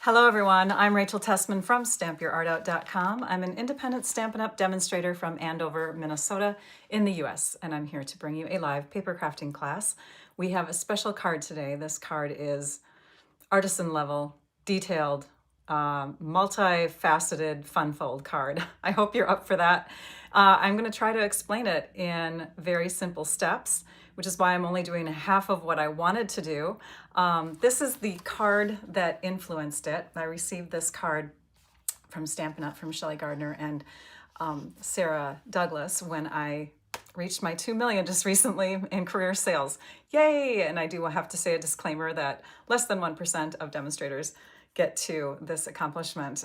Hello everyone, I'm Rachel Tessman from StampYourArtOut.com. I'm an independent Stampin' Up! Demonstrator from Andover, Minnesota in the US, and I'm here to bring you a live paper crafting class. We have a special card today. This card is artisan level, detailed, multifaceted fun fold card. I hope you're up for that. I'm going to try to explain it in very simple steps, which is why I'm only doing half of what I wanted to do. This is the card that influenced it. I received this card from Stampin' Up! From Shelley Gardner and Sarah Douglas when I reached my 2 million just recently in career sales. Yay! And I do have to say a disclaimer that less than 1% of demonstrators get to this accomplishment.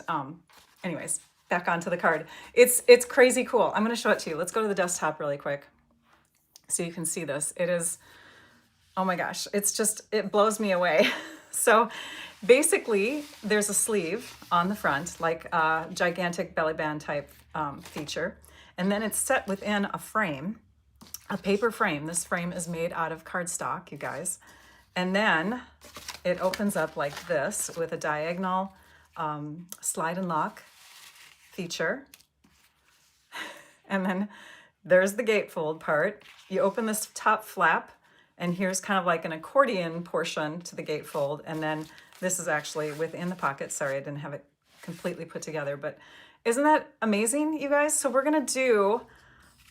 Anyways, back onto the card. It's crazy cool. I'm going to show it to you. Let's go to the desktop really quick so you can see this. It is, oh my gosh, it blows me away. So basically there's a sleeve on the front, like a gigantic belly band type feature. And then it's set within a frame, a paper frame. This frame is made out of cardstock, you guys. And then it opens up like this with a diagonal slide and lock feature. And then there's the gatefold part. You open this top flap, and here's kind of like an accordion portion to the gatefold. And then this is actually within the pocket. Sorry, I didn't have it completely put together, but isn't that amazing, you guys? So we're gonna do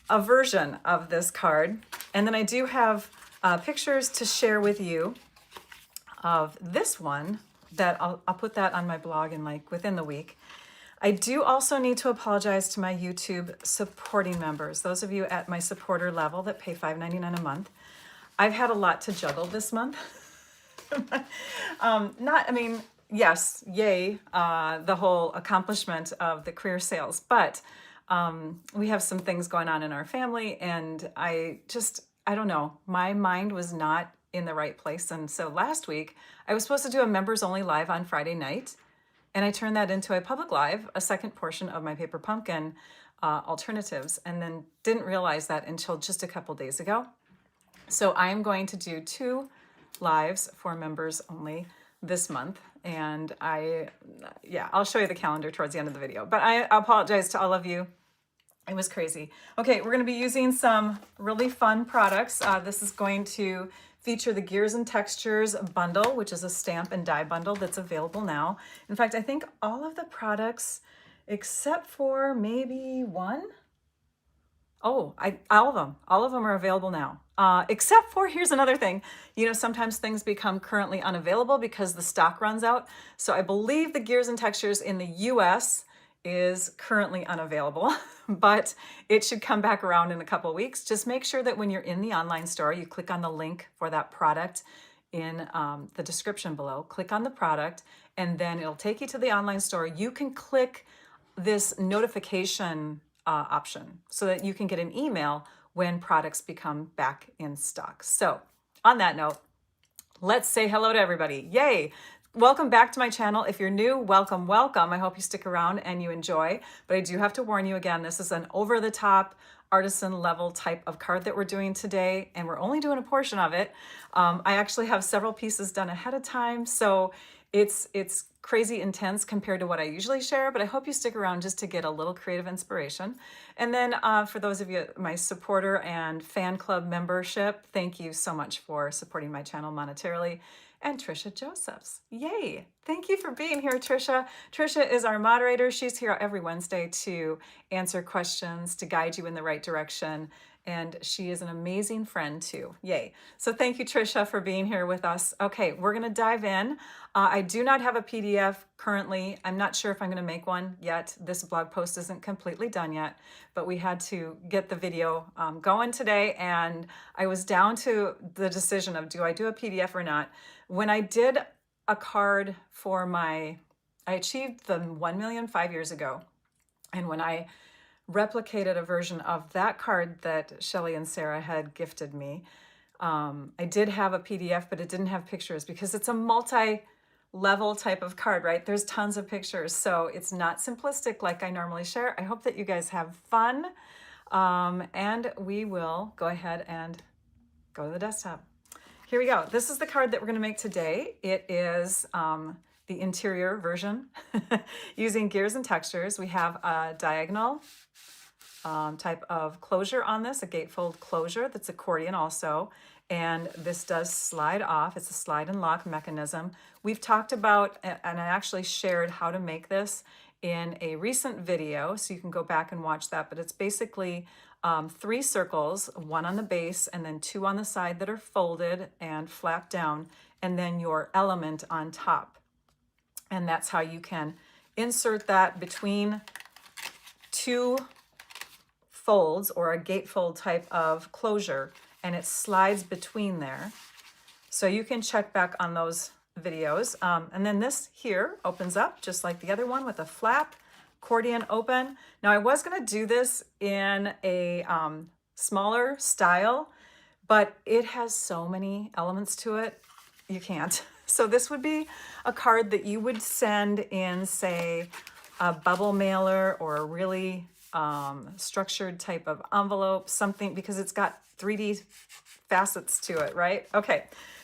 a version of this card. And then I do have pictures to share with you of this one that I'll put that on my blog in like within the week. I do also need to apologize to my YouTube supporting members, those of you at my supporter level that pay $5.99 a month. I've had a lot to juggle this month. Yes, yay, the whole accomplishment of the career sales, but we have some things going on in our family, and I don't know, my mind was not in the right place. And so last week I was supposed to do a members only live on Friday night, and I turned that into a public live, a second portion of my Paper Pumpkin alternatives, and then didn't realize that until just a couple days ago. So I'm going to do 2 lives for members only this month. And I'll show you the calendar towards the end of the video, but I apologize to all of you. It was crazy. Okay, we're going to be using some really fun products. This is going to feature the Gears and Textures bundle, which is a stamp and die bundle that's available now. In fact, I think all of the products, except for maybe one. Oh, all of them are available now. Except for, here's another thing. You know, sometimes things become currently unavailable because the stock runs out. So I believe the Gears and Textures in the US is currently unavailable, but it should come back around in a couple of weeks. Just make sure that when you're in the online store, you click on the link for that product in the description below. Click on the product, and then it'll take you to the online store. You can click this notification option so that you can get an email when products become back in stock. So on that note, let's say hello to everybody. Yay! Welcome back to my channel. If you're new, welcome, welcome. I hope you stick around and you enjoy, but I do have to warn you again, this is an over-the-top artisan level type of card that we're doing today, and we're only doing a portion of it. I actually have several pieces done ahead of time, so it's crazy intense compared to what I usually share, but I hope you stick around just to get a little creative inspiration. And then for those of you, my supporter and fan club membership, thank you so much for supporting my channel monetarily. And Trisha Josephs, yay! Thank you for being here, Trisha. Trisha is our moderator. She's here every Wednesday to answer questions, to guide you in the right direction, and she is an amazing friend too. Yay. So thank you, Trisha, for being here with us. Okay, we're gonna dive in. I do not have a PDF currently. I'm not sure if I'm gonna make one yet. This blog post isn't completely done yet, but we had to get the video going today, and I was down to the decision of, do I do a PDF or not? When I did a card for I achieved the 1 million 5 years ago, and when I replicated a version of that card that Shelley and Sarah had gifted me, I did have a PDF, but it didn't have pictures because it's a multi-level type of card, right? There's tons of pictures, so it's not simplistic like I normally share. I hope that you guys have fun, and we will go ahead and go to the desktop. Here we go. This is the card that we're going to make today. It is the interior version using gears and textures. We have a diagonal type of closure on this, a gatefold closure that's accordion also. And this does slide off. It's a slide and lock mechanism. We've talked about, and I actually shared how to make this in a recent video, so you can go back and watch that. But it's basically 3 circles, 1 on the base and then 2 on the side that are folded and flap down, and then your element on top. And that's how you can insert that between 2 folds or a gatefold type of closure, and it slides between there. So you can check back on those videos. And then this here opens up just like the other one with a flap, accordion open. Now I was going to do this in a smaller style, but it has so many elements to it, you can't. So this would be a card that you would send in, say, a bubble mailer or a really structured type of envelope, something, because it's got 3D facets to it, right? Okay,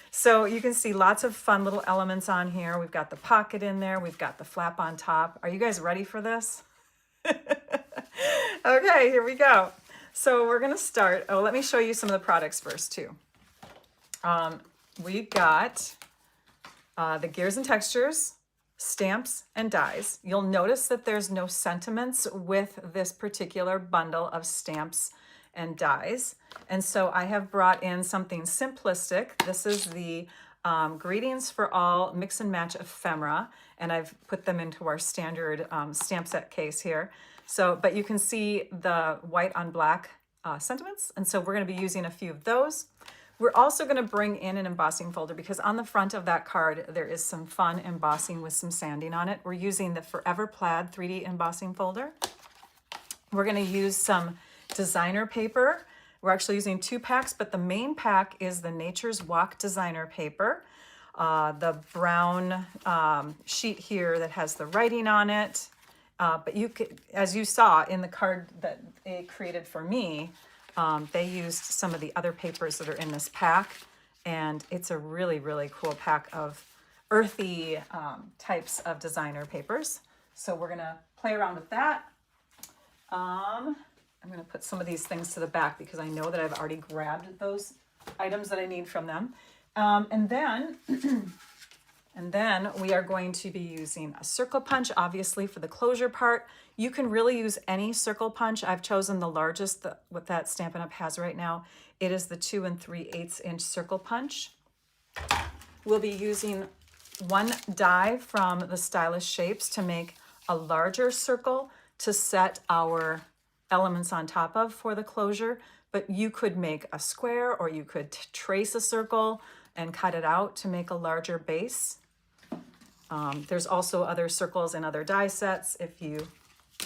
so you can see lots of fun little elements on here. We've got the pocket in there. We've got the flap on top. Are you guys ready for this? Okay, here we go. So we're gonna start. Oh, let me show you some of the products first too. We've got the gears and textures, stamps, and dies. You'll notice that there's no sentiments with this particular bundle of stamps and dies. And so I have brought in something simplistic. This is the Greetings for All Mix and Match Ephemera, and I've put them into our standard stamp set case here. So, but you can see the white on black sentiments, and so we're going to be using a few of those. We're also going to bring in an embossing folder because on the front of that card, there is some fun embossing with some sanding on it. We're using the Forever Plaid 3D embossing folder. We're going to use some designer paper. We're actually using 2 packs, but the main pack is the Nature's Walk designer paper. The brown sheet here that has the writing on it. But you could, as you saw in the card that they created for me, they used some of the other papers that are in this pack, and it's a really, really cool pack of earthy types of designer papers. So we're gonna play around with that. I'm gonna put some of these things to the back because I know that I've already grabbed those items that I need from them. And then we are going to be using a circle punch, obviously, for the closure part. You can really use any circle punch. I've chosen the largest what that Stampin' Up! Has right now. It is the 2 3/8 inch circle punch. We'll be using 1 die from the Stylish Shapes to make a larger circle to set our elements on top of for the closure. But you could make a square, or you could trace a circle and cut it out to make a larger base. There's also other circles and other die sets if you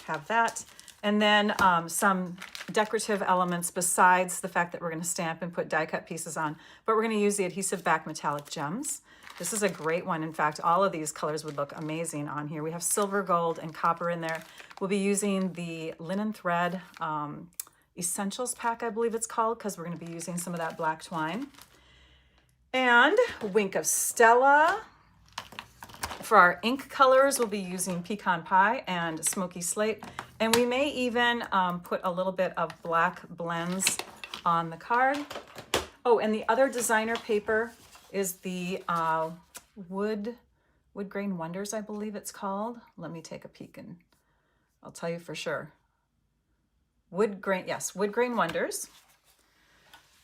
have that. And then some decorative elements besides the fact that we're going to stamp and put die cut pieces on, but we're going to use the adhesive back metallic gems. This is a great one. In fact, all of these colors would look amazing on here. We have silver, gold, and copper in there. We'll be using the linen thread essentials pack, I believe it's called, because we're going to be using some of that black twine. And Wink of Stella. For our ink colors, we'll be using Pecan Pie and Smoky Slate. And we may even put a little bit of black blends on the card. Oh, and the other designer paper is the Wood Grain Wonders, I believe it's called. Let me take a peek and I'll tell you for sure. Wood Grain Wonders.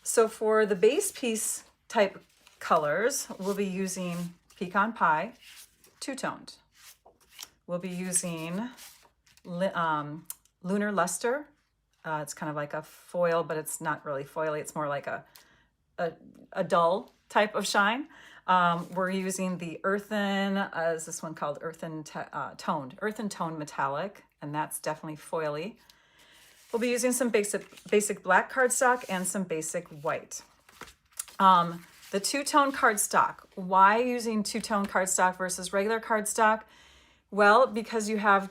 So for the base piece type colors, we'll be using Pecan Pie, two-toned. We'll be using Lunar Luster. It's kind of like a foil, but it's not really foily. It's more like a dull type of shine. We're using the Earthen, is this one called Earthen Tone Metallic, and that's definitely foily. We'll be using some basic black cardstock and some basic white. The two-tone cardstock. Why using two-tone cardstock versus regular cardstock? Well, because you have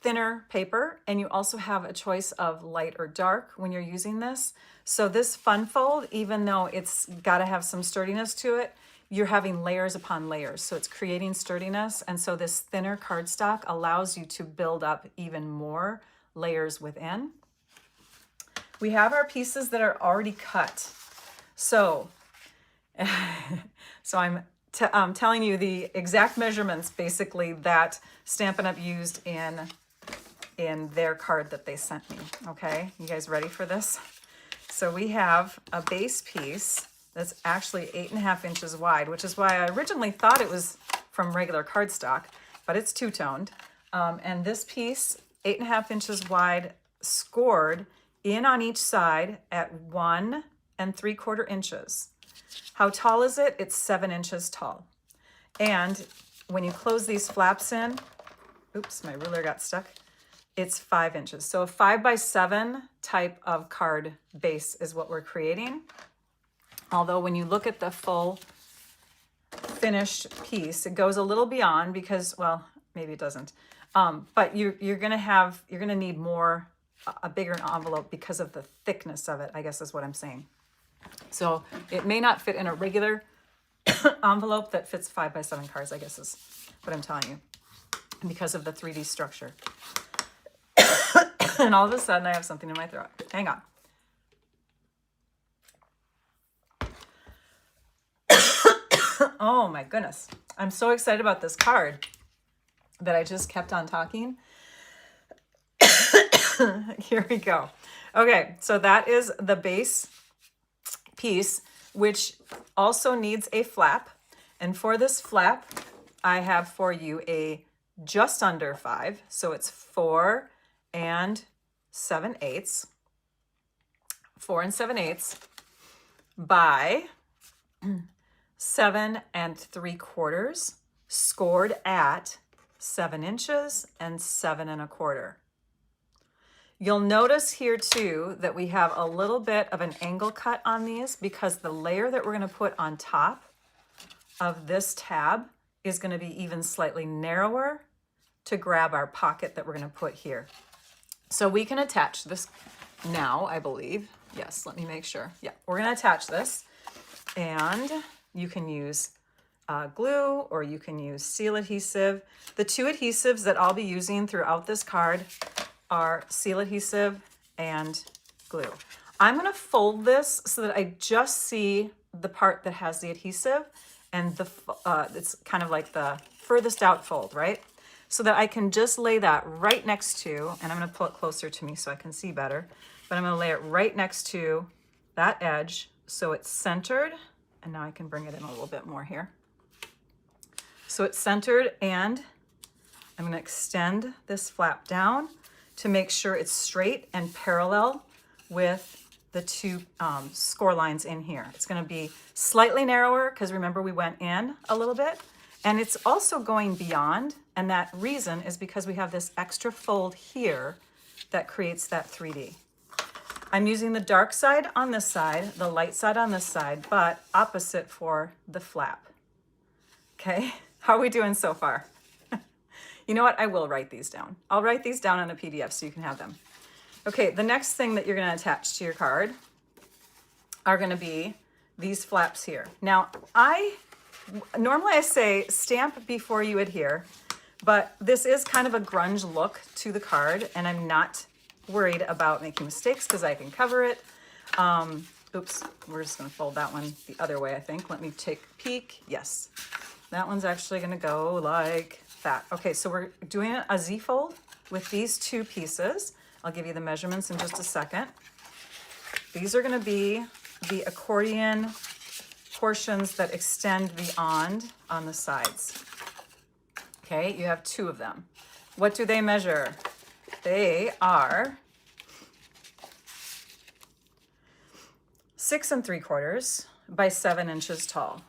thinner paper and you also have a choice of light or dark when you're using this. So this fun fold, even though it's got to have some sturdiness to it, you're having layers upon layers. So it's creating sturdiness. And so this thinner cardstock allows you to build up even more layers within. We have our pieces that are already cut. So, I'm telling you the exact measurements basically that Stampin' Up! Used in their card that they sent me. Okay, you guys ready for this? So we have a base piece that's actually 8.5 inches wide, which is why I originally thought it was from regular cardstock, but it's two-toned. And this piece, 8.5 inches wide, scored in on each side at 1 3/4 inches. How tall is it? It's 7 inches tall. And when you close these flaps in, oops, my ruler got stuck. It's 5 inches. So a 5x7 type of card base is what we're creating. Although when you look at the full finished piece, it goes a little beyond because, well, maybe it doesn't. But you're gonna need a bigger envelope because of the thickness of it, I guess is what I'm saying. So it may not fit in a regular envelope that fits 5x7 cards, I guess is what I'm telling you, because of the 3D structure. And all of a sudden I have something in my throat. Hang on. Oh my goodness. I'm so excited about this card that I just kept on talking. Here we go. Okay, so that is the base piece, which also needs a flap. And for this flap, I have for you a just under 5. So it's 4 7/8. 4 7/8 by 7 3/4, scored at 7 inches and 7 1/4. You'll notice here too that we have a little bit of an angle cut on these because the layer that we're going to put on top of this tab is going to be even slightly narrower to grab our pocket that we're going to put here. So we can attach this now, I believe. Yes, let me make sure. Yeah, we're going to attach this, and you can use glue or you can use seal adhesive. The two adhesives that I'll be using throughout this card are seal adhesive and glue. I'm going to fold this so that I just see the part that has the adhesive, and it's kind of like the furthest out fold, right? So that I can just lay that right next to, and I'm going to pull it closer to me so I can see better, but I'm going to lay it right next to that edge so it's centered. And now I can bring it in a little bit more here. So it's centered, and I'm going to extend this flap down to make sure it's straight and parallel with the two score lines in here. It's going to be slightly narrower because remember we went in a little bit, and it's also going beyond, and that reason is because we have this extra fold here that creates that 3D. I'm using the dark side on this side, the light side on this side, but opposite for the flap. Okay, how are we doing so far? You know what, I will write these down. I'll write these down in a PDF so you can have them. Okay, the next thing that you're gonna attach to your card are gonna be these flaps here. Now, normally I say stamp before you adhere, but this is kind of a grunge look to the card, and I'm not worried about making mistakes because I can cover it. Oops, we're just gonna fold that one the other way, I think. Let me take a peek. Yes, that one's actually gonna go like that. Okay, so we're doing a Z fold with these two pieces. I'll give you the measurements in just a second. These are gonna be the accordion portions that extend beyond on the sides. Okay, you have two of them. What do they measure? They are 6 3/4 by 7 inches tall.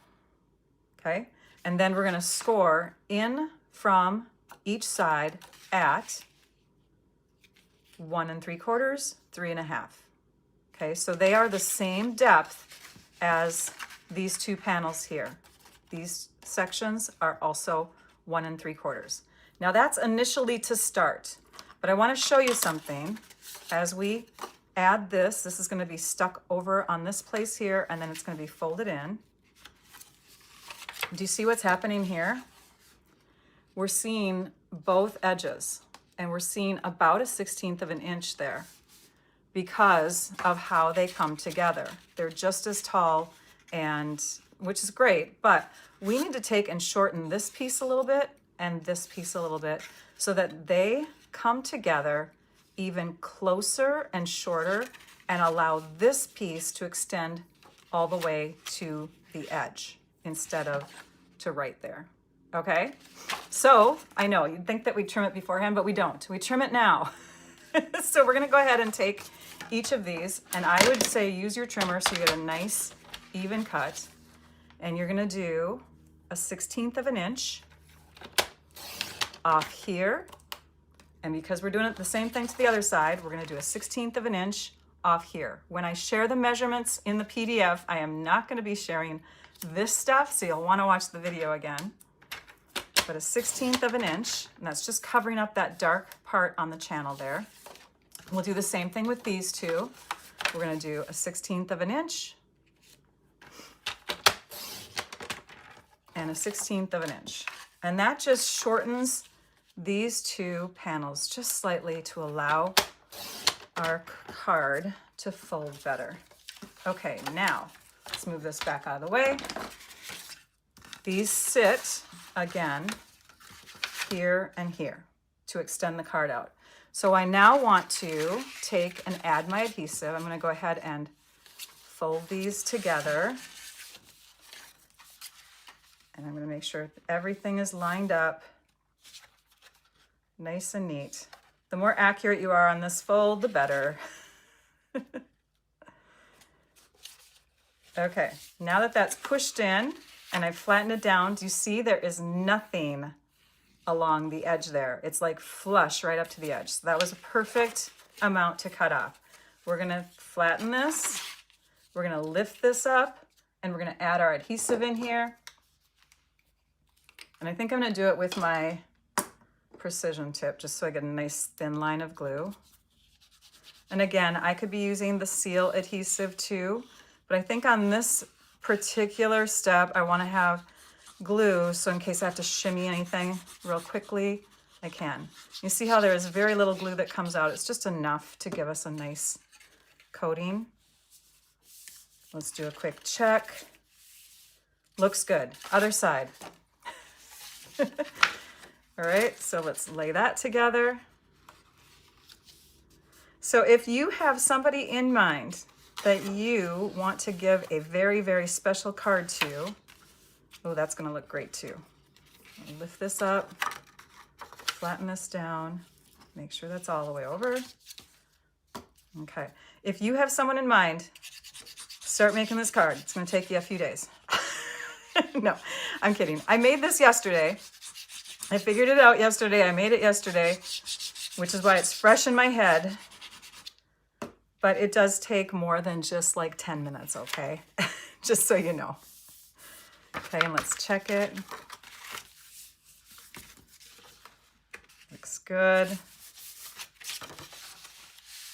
Okay, and then we're going to score in from each side at 1 3/4, 3 1/2. Okay, so they are the same depth as these two panels here. These sections are also 1 3/4. Now that's initially to start. But I want to show you something as we add this. This is going to be stuck over on this place here, and then it's going to be folded in. Do you see what's happening here? We're seeing both edges, and we're seeing about 1/16 of an inch there because of how they come together. They're just as tall, and which is great, but we need to take and shorten this piece a little bit and this piece a little bit so that they come together even closer and shorter and allow this piece to extend all the way to the edge instead of to right there. Okay, so I know you'd think that we trim it beforehand, but we don't. We trim it now. So we're gonna go ahead and take each of these, and I would say use your trimmer so you get a nice even cut. And you're gonna do 1/16 of an inch off here. And because we're doing it the same thing to the other side, we're gonna do 1/16 of an inch off here. When I share the measurements in the PDF, I am not gonna be sharing this stuff, so you'll wanna watch the video again. But 1/16 of an inch, and that's just covering up that dark part on the channel there. We'll do the same thing with these two. We're gonna do 1/16 of an inch and 1/16 of an inch. And that just shortens these two panels just slightly to allow our card to fold better. Okay, now let's move this back out of the way. These sit again here and here to extend the card out. So I now want to take and add my adhesive. I'm gonna go ahead and fold these together. And I'm gonna make sure everything is lined up nice and neat. The more accurate you are on this fold, the better. Okay, now that that's pushed in and I've flattened it down, do you see there is nothing along the edge there? It's like flush right up to the edge. So that was a perfect amount to cut off. We're gonna flatten this, we're gonna lift this up, and we're gonna add our adhesive in here. And I think I'm gonna do it with my precision tip just so I get a nice thin line of glue. And again, I could be using the seal adhesive too, but I think on this particular step, I want to have glue, so in case I have to shimmy anything real quickly, I can. You see how there is very little glue that comes out. It's just enough to give us a nice coating. Let's do a quick check. Looks good. Other side. All right, so let's lay that together. So if you have somebody in mind that you want to give a very, very special card to, oh, that's gonna look great too. Lift this up, flatten this down, make sure that's all the way over. Okay, if you have someone in mind, start making this card. It's gonna take you a few days. No, I'm kidding. I made this yesterday. I figured it out yesterday. I made it yesterday, which is why it's fresh in my head. But it does take more than just like 10 minutes, okay? Just so you know. Okay, and let's check it. Looks good.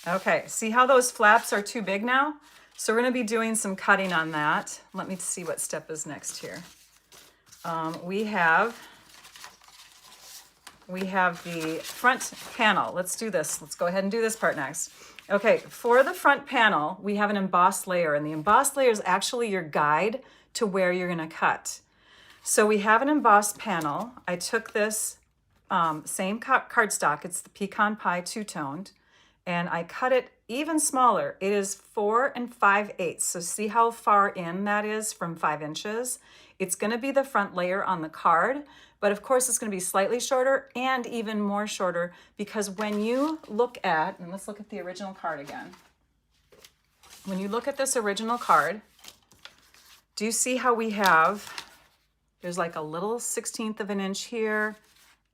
Okay, see how those flaps are too big now? So we're gonna be doing some cutting on that. Let me see what step is next here. We have the front panel. Let's do this. Let's go ahead and do this part next. Okay, for the front panel, we have an embossed layer, and the embossed layer is actually your guide to where you're gonna cut. So we have an embossed panel. I took this same cardstock, it's the Pecan Pie two-toned, and I cut it even smaller. It is 4 5/8. So see how far in that is from 5 inches? It's gonna be the front layer on the card, but of course it's gonna be slightly shorter and even more shorter because when you look at, and let's look at the original card again. When you look at this original card, do you see how we have, there's like a little 1/16 of an inch here,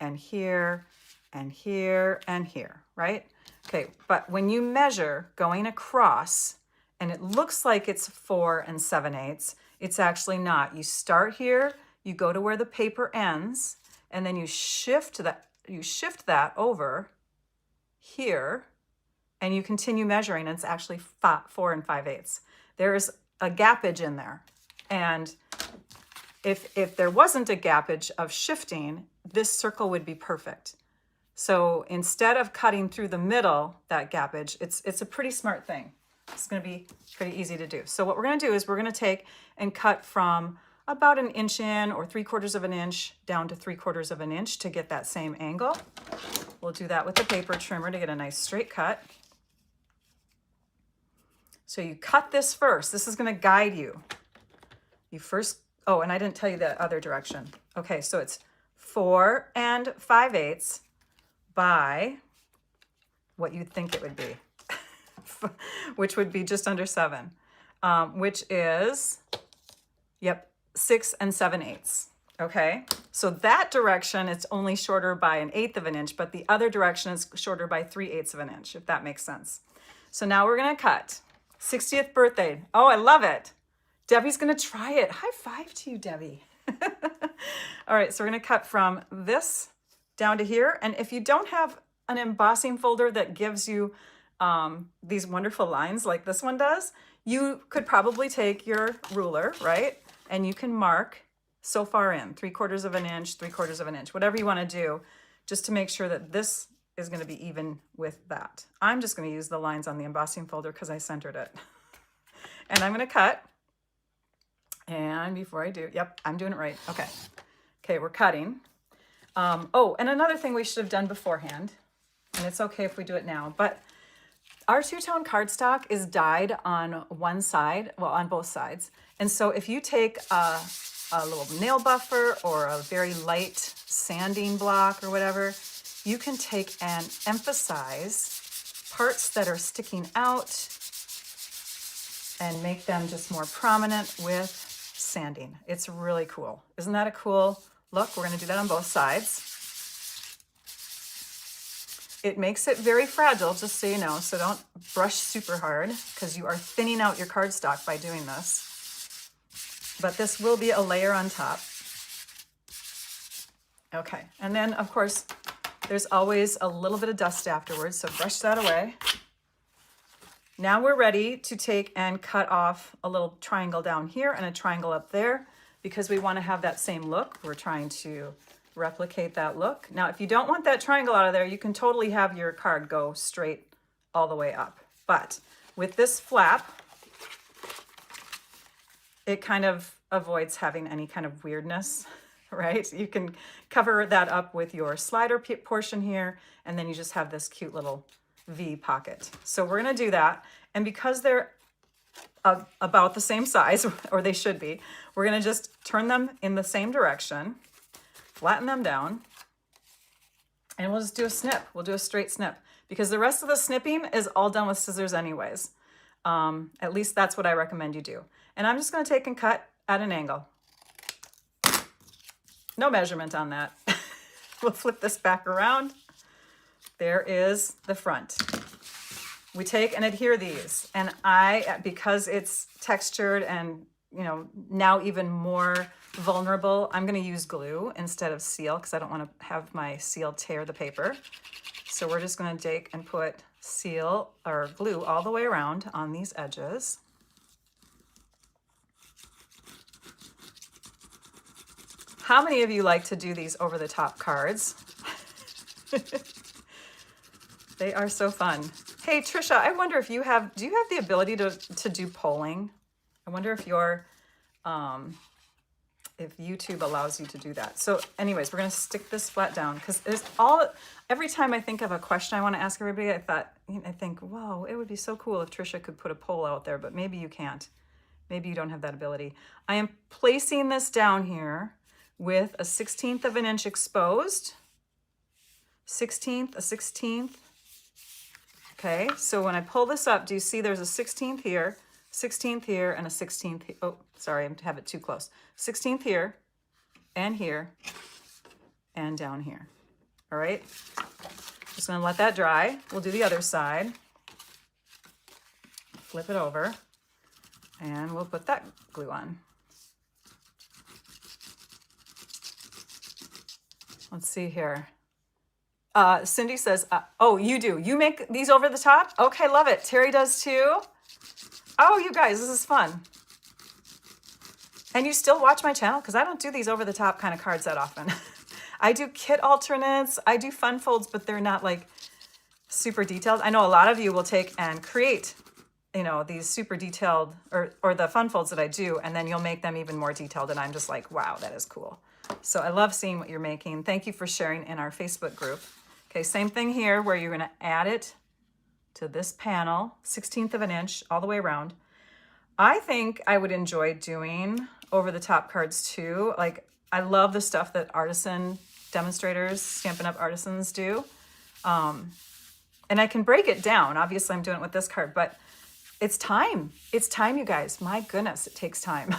and here, and here, and here, right? Okay, but when you measure going across, and it looks like it's 4 7/8, it's actually not. You start here, you go to where the paper ends, and then you shift that over here, and you continue measuring, and it's actually 4 5/8. There is a gappage in there, and If there wasn't a gappage of shifting, this circle would be perfect. So instead of cutting through the middle, that gappage, it's a pretty smart thing. It's going to be pretty easy to do. So what we're going to do is we're going to take and cut from about 1 inch in or 3/4 of an inch down to 3/4 of an inch to get that same angle. We'll do that with the paper trimmer to get a nice straight cut. So you cut this first. This is going to guide you. You first, oh, and I didn't tell you the other direction. Okay, so it's 4 5/8 by what you'd think it would be, which would be just under 7, which is, yep, 6 7/8. Okay, so that direction, it's only shorter by 1/8 of an inch, but the other direction is shorter by 3/8 of an inch, if that makes sense. So now we're going to cut. 60th birthday. Oh, I love it. Debbie's going to try it. High five to you, Debbie. All right, so we're going to cut from this down to here. And if you don't have an embossing folder that gives you these wonderful lines like this one does, you could probably take your ruler, right? And you can mark so far in, 3/4 of an inch, 3/4 of an inch, whatever you want to do, just to make sure that this is going to be even with that. I'm just going to use the lines on the embossing folder because I centered it. And I'm going to cut. And before I do, yep, I'm doing it right. Okay. Okay, we're cutting. Oh, and another thing we should have done beforehand, and it's okay if we do it now, but our two-tone cardstock is dyed on one side, well, on both sides. And so if you take a little nail buffer or a very light sanding block or whatever, you can take and emphasize parts that are sticking out and make them just more prominent with sanding. It's really cool. Isn't that a cool look? We're going to do that on both sides. It makes it very fragile, just so you know, so don't brush super hard because you are thinning out your cardstock by doing this. But this will be a layer on top. Okay, and then of course, there's always a little bit of dust afterwards, so brush that away. Now we're ready to take and cut off a little triangle down here and a triangle up there because we want to have that same look. We're trying to replicate that look. Now, if you don't want that triangle out of there, you can totally have your card go straight all the way up. But with this flap, it kind of avoids having any kind of weirdness, right? You can cover that up with your slider portion here, and then you just have this cute little V pocket. So we're going to do that. And because they're about the same size, or they should be, we're going to just turn them in the same direction, flatten them down, and we'll just do a snip. We'll do a straight snip because the rest of the snipping is all done with scissors anyways. At least that's what I recommend you do. And I'm just going to take and cut at an angle. No measurement on that. We'll flip this back around. There is the front. We take and adhere these, and because it's textured and, you know, now even more vulnerable, I'm going to use glue instead of seal because I don't want to have my seal tear the paper. So we're just going to take and put seal or glue all the way around on these edges. How many of you like to do these over the top cards? They are so fun. Hey, Trisha, I wonder if do you have the ability to do polling? I wonder if if YouTube allows you to do that. So anyways, we're going to stick this flat down because every time I think of a question I want to ask everybody, I think, whoa, it would be so cool if Trisha could put a poll out there, but maybe you can't. Maybe you don't have that ability. I am placing this down here with a 1/16 of an inch exposed, 1/16, a 1/16. Okay, so when I pull this up, do you see there's a 1/16 here, 1/16 here, and a 1/16 here? Oh, sorry, I have it too close. 1/16 here, and down here. All right, just gonna let that dry. We'll do the other side. Flip it over, and we'll put that glue on. Let's see here. Cindy says, oh, you do. You make these over the top? Okay, love it. Terry does too. Oh, you guys, this is fun. And you still watch my channel? Because I don't do these over-the-top kind of cards that often. I do kit alternates, I do fun folds, but they're not like super detailed. I know a lot of you will take and create, you know, these super detailed or the fun folds that I do, and then you'll make them even more detailed. And I'm just like, wow, that is cool. So I love seeing what you're making. Thank you for sharing in our Facebook group. Okay, same thing here where you're gonna add it to this panel, 1/16 of an inch all the way around. I think I would enjoy doing over the top cards too. Like I love the stuff that artisan demonstrators, Stampin' Up! Artisans do. And I can break it down. Obviously I'm doing it with this card, but it's time. It's time, you guys. My goodness, it takes time.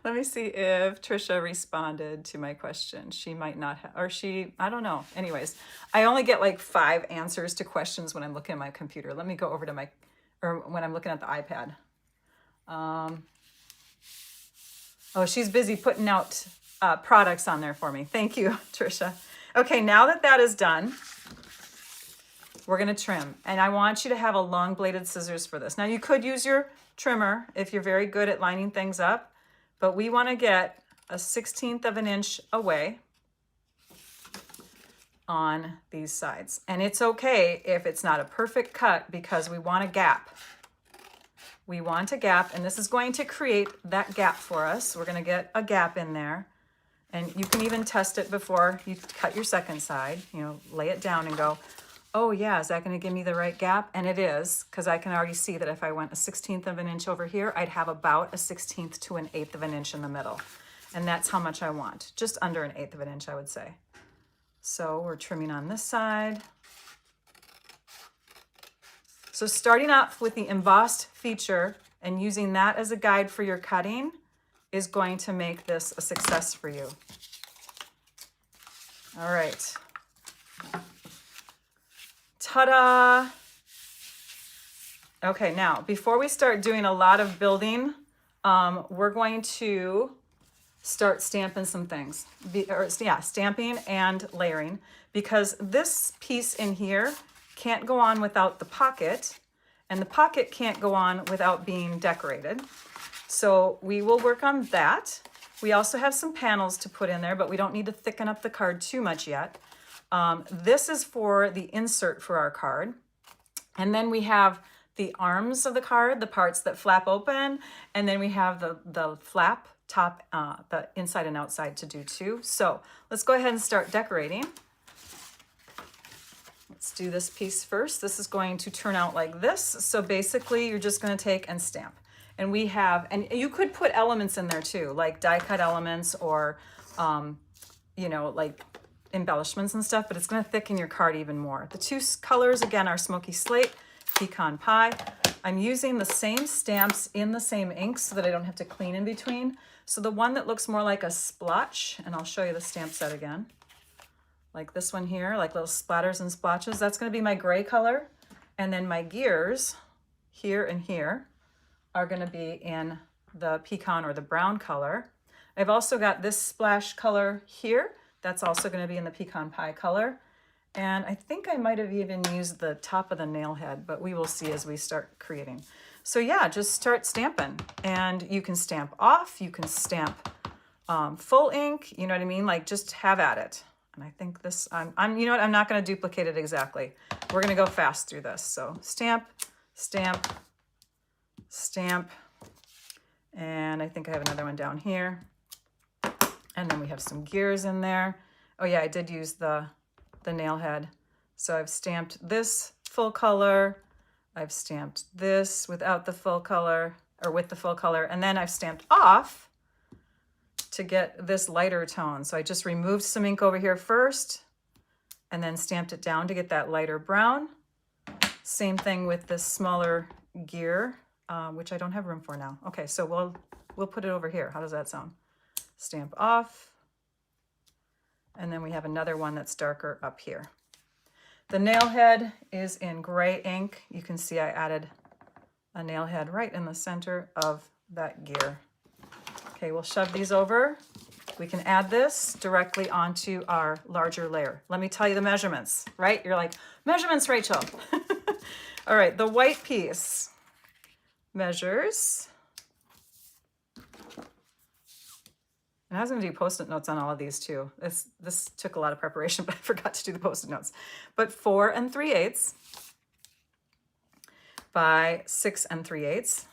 Let me see if Trisha responded to my question. She might not have, or she, I don't know. Anyways, I only get like 5 answers to questions when I'm looking at my computer. Let me go over to my, or when I'm looking at the iPad. Oh, she's busy putting out products on there for me. Thank you, Trisha. Okay, now that that is done, we're gonna trim. And I want you to have a long bladed scissors for this. Now you could use your trimmer if you're very good at lining things up, but we wanna get a 1/16 of an inch away on these sides. And it's okay if it's not a perfect cut because we want a gap. We want a gap, and this is going to create that gap for us. We're gonna get a gap in there. And you can even test it before you cut your second side, you know, lay it down and go, oh yeah, is that gonna give me the right gap? And it is, because I can already see that if I went a 1/16 of an inch over here, I'd have about a 1/16 to an 1/8 of an inch in the middle. And that's how much I want, just under an 1/8 of an inch, I would say. So we're trimming on this side. So starting off with the embossed feature and using that as a guide for your cutting is going to make this a success for you. All right. Ta-da! Okay, now, before we start doing a lot of building, we're going to start stamping some things. Stamping and layering, because this piece in here can't go on without the pocket, and the pocket can't go on without being decorated. So we will work on that. We also have some panels to put in there, but we don't need to thicken up the card too much yet. This is for the insert for our card. And then we have the arms of the card, the parts that flap open, and then we have the flap top, the inside and outside to do too. So let's go ahead and start decorating. Let's do this piece first. This is going to turn out like this. So basically you're just gonna take and stamp. And we have, and you could put elements in there too, like die cut elements or, you know, like embellishments and stuff, but it's gonna thicken your card even more. The 2 colors, again, are Smoky Slate, Pecan Pie. I'm using the same stamps in the same ink so that I don't have to clean in between. So the one that looks more like a splotch, and I'll show you the stamp set again, like this one here, like little splatters and splotches, that's gonna be my gray color. And then my gears here and here are gonna be in the pecan or the brown color. I've also got this splash color here. That's also gonna be in the pecan pie color. And I think I might have even used the top of the nail head, but we will see as we start creating. So yeah, just start stamping. And you can stamp off, you can stamp full ink, you know what I mean? Like just have at it. And I think this, you know what, I'm not gonna duplicate it exactly. We're gonna go fast through this. So stamp, stamp, stamp, and I think I have another one down here. And then we have some gears in there. Oh yeah, I did use the nail head. So I've stamped this full color, I've stamped this without the full color, or with the full color, and then I've stamped off to get this lighter tone. So I just removed some ink over here first, and then stamped it down to get that lighter brown. Same thing with this smaller gear, which I don't have room for now. Okay, so we'll put it over here. How does that sound? Stamp off. And then we have another one that's darker up here. The nail head is in gray ink. You can see I added a nail head right in the center of that gear. Okay, we'll shove these over. We can add this directly onto our larger layer. Let me tell you the measurements, right? You're like, measurements, Rachel. All right, the white piece measures And I was going to do Post-it notes on all of these too. This took a lot of preparation, but I forgot to do the Post-it notes. But 4 3/8 by 6 3/8.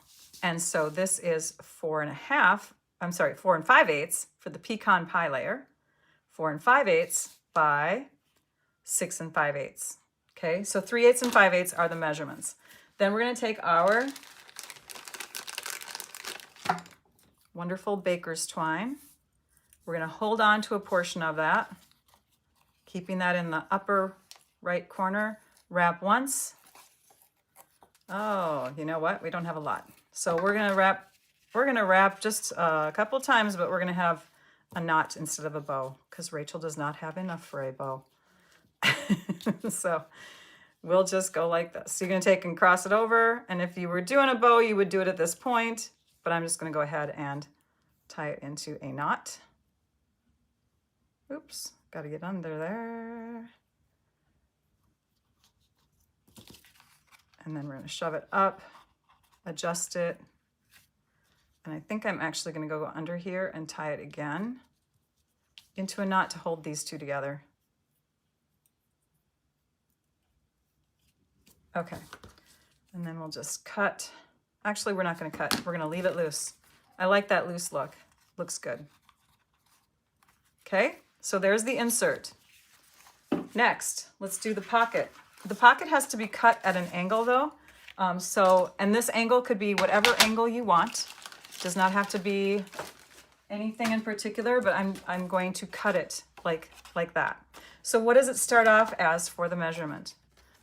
And so this is 4 5/8 for the pecan pie layer. 4 5/8 by 6 5/8. Okay, so 3/8 and 5/8 are the measurements. Then we're going to take our wonderful baker's twine. We're going to hold on to a portion of that, keeping that in the upper right corner. Wrap once. Oh, you know what? We don't have a lot. So we're going to wrap just a couple times, but we're going to have a knot instead of a bow because Rachel does not have enough for a bow. So we'll just go like this. So you're going to take and cross it over. And if you were doing a bow, you would do it at this point, but I'm just going to go ahead and tie it into a knot. Oops, got to get under there. And then we're going to shove it up, adjust it. And I think I'm actually going to go under here and tie it again into a knot to hold these two together. Okay, and then we'll just cut. Actually, we're not going to cut. We're going to leave it loose. I like that loose look. Looks good. Okay, so there's the insert. Next, let's do the pocket. The pocket has to be cut at an angle though. And this angle could be whatever angle you want. It does not have to be anything in particular, but I'm going to cut it like that. So what does it start off as for the measurement?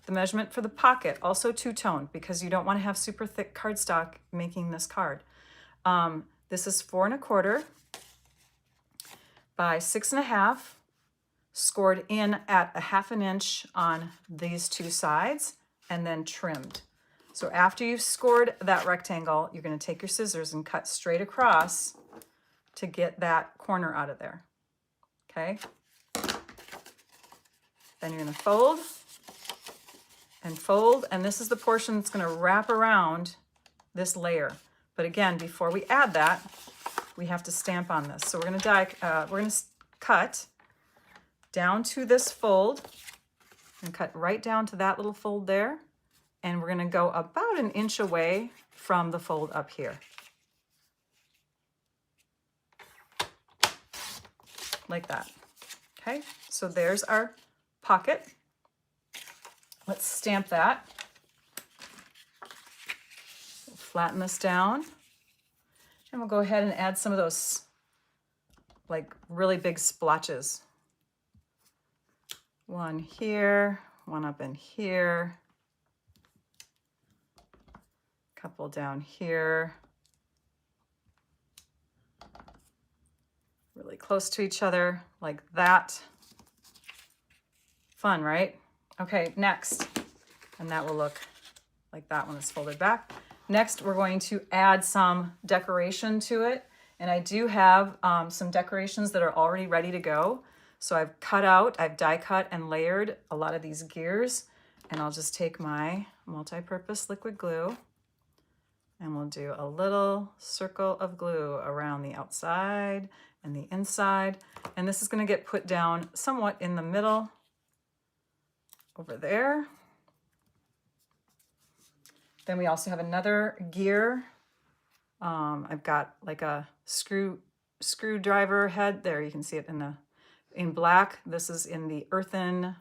The measurement for the pocket, also two-tone, because you don't want to have super thick cardstock making this card. This is 4 1/4 by 6 1/2, scored in at 1/2 inch on these two sides, and then trimmed. So after you've scored that rectangle, you're going to take your scissors and cut straight across to get that corner out of there. Okay? Then you're going to fold and fold, and this is the portion that's going to wrap around this layer. But again, before we add that, we have to stamp on this. So we're going to cut down to this fold and cut right down to that little fold there, and we're going to go about 1 inch away from the fold up here, like that. Okay, so there's our pocket. Let's stamp that. We'll flatten this down. And we'll go ahead and add some of those like really big splotches. One here, one up in here, couple down here. Really close to each other, like that. Fun, right? Okay, next, and that will look like that when it's folded back. Next, we're going to add some decoration to it. And I do have some decorations that are already ready to go. So I've die cut and layered a lot of these gears. And I'll just take my multi-purpose liquid glue and we'll do a little circle of glue around the outside and the inside. And this is going to get put down somewhat in the middle over there. Then we also have another gear. I've got like a screwdriver head there. You can see it in black. This is in the earthen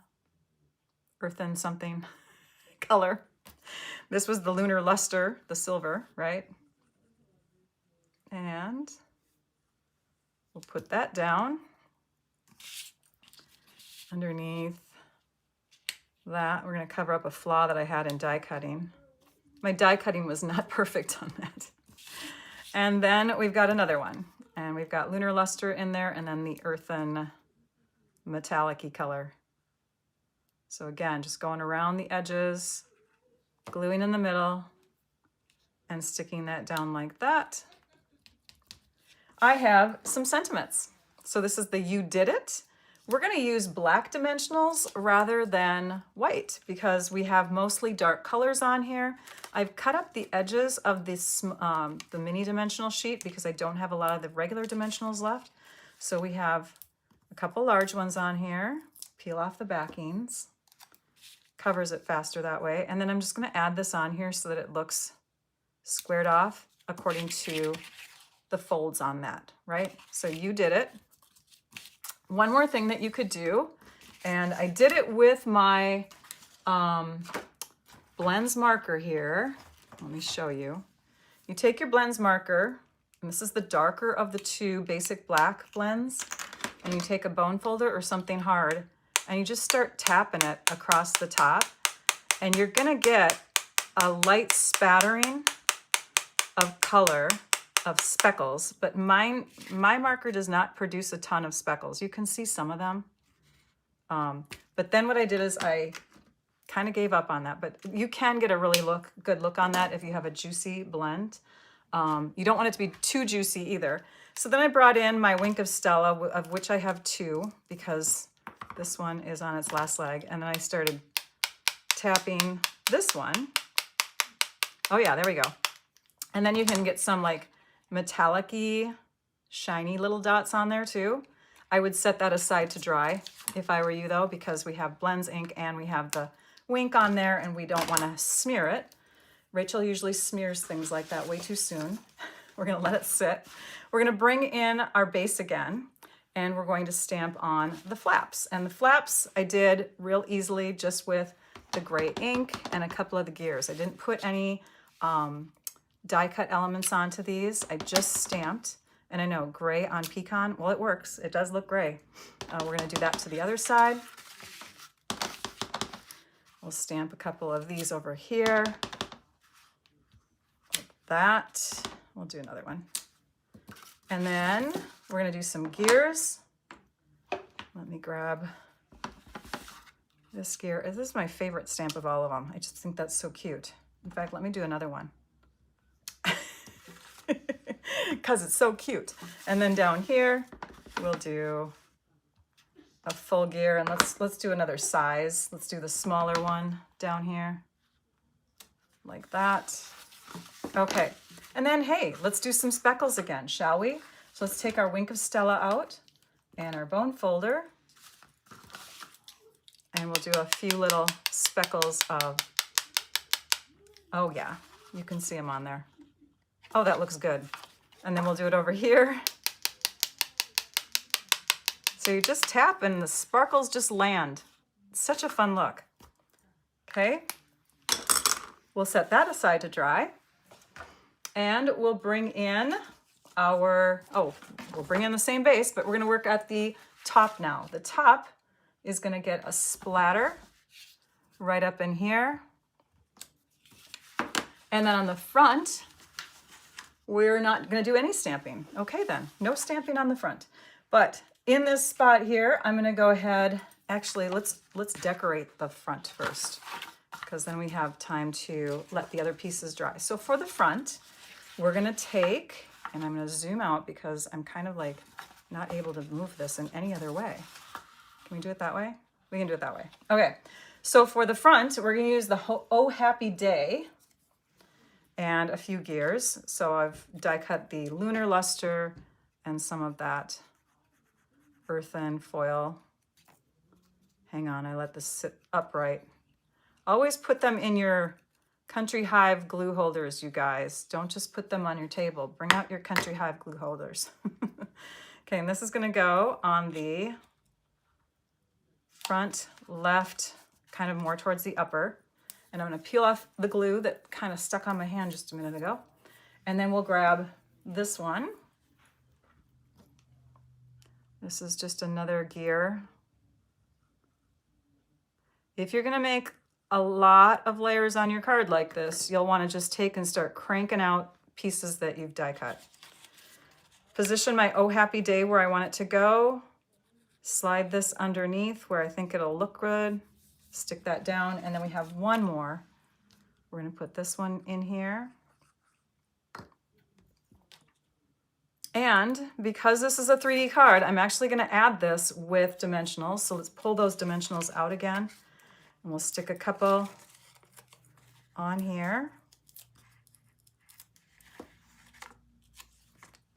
something color. This was the lunar luster, the silver, right? And we'll put that down underneath that. We're going to cover up a flaw that I had in die cutting. My die cutting was not perfect on that. And then we've got another one. And we've got lunar luster in there and then the earthen metallic-y color. So again, just going around the edges, gluing in the middle, and sticking that down like that. I have some sentiments. So this is the You Did It. We're going to use black dimensionals rather than white because we have mostly dark colors on here. I've cut up the edges of this the mini dimensional sheet because I don't have a lot of the regular dimensionals left. So we have a couple large ones on here. Peel off the backings. Covers it faster that way. And then I'm just going to add this on here so that it looks squared off according to the folds on that, right? So you did it. One more thing that you could do, and I did it with my blends marker here. Let me show you. You take your blends marker, and this is the darker of the two basic black blends, and you take a bone folder or something hard, and you just start tapping it across the top, and you're gonna get a light spattering of color of speckles, but my marker does not produce a ton of speckles. You can see some of them. But then what I did is I kind of gave up on that, but you can get a really good look on that if you have a juicy blend. You don't want it to be too juicy either. So then I brought in my Wink of Stella, of which I have two, because this one is on its last leg. And then I started tapping this one. Oh yeah, there we go. And then you can get some like metallic-y, shiny little dots on there too. I would set that aside to dry if I were you though, because we have Blends ink and we have the Wink on there and we don't want to smear it. Rachel usually smears things like that way too soon. We're going to let it sit. We're going to bring in our base again and we're going to stamp on the flaps. And the flaps I did real easily just with the gray ink and a couple of the gears. I didn't put any die cut elements onto these. I just stamped, and I know gray on pecan, well, it works. It does look gray. We're gonna do that to the other side. We'll stamp a couple of these over here. Like that. We'll do another one. And then we're gonna do some gears. Let me grab this gear. This is my favorite stamp of all of them. I just think that's so cute. In fact, let me do another one. Because it's so cute. And then down here, we'll do a full gear, and let's do another size. Let's do the smaller one down here, like that. Okay, and then hey, let's do some speckles again, shall we? So let's take our Wink of Stella out and our bone folder, and we'll do a few little speckles of, oh yeah, you can see them on there. Oh, that looks good. And then we'll do it over here. So you just tap and the sparkles just land. It's such a fun look. Okay, we'll set that aside to dry. And we'll bring in our, we'll bring in the same base, but we're gonna work at the top now. The top is gonna get a splatter right up in here. And then on the front, we're not going to do any stamping. Okay then, no stamping on the front. But in this spot here, I'm going to go ahead, actually let's decorate the front first, because then we have time to let the other pieces dry. So for the front, we're going to take, and I'm going to zoom out because I'm kind of like not able to move this in any other way. Can we do it that way? We can do it that way. Okay, so for the front, we're going to use the Oh Happy Day and a few gears. So I've die cut the lunar luster and some of that earthen foil. Hang on, I let this sit upright. Always put them in your Country Hive glue holders, you guys. Don't just put them on your table. Bring out your Country Hive glue holders. Okay, and this is gonna go on the front left, kind of more towards the upper. And I'm gonna peel off the glue that kind of stuck on my hand just a minute ago. And then we'll grab this one. This is just another gear. If you're gonna make a lot of layers on your card like this, you'll wanna just take and start cranking out pieces that you've die cut. Position my Oh Happy Day where I want it to go. Slide this underneath where I think it'll look good. Stick that down, and then we have one more. We're gonna put this one in here. And because this is a 3D card, I'm actually gonna add this with dimensionals. So let's pull those dimensionals out again, and we'll stick a couple on here.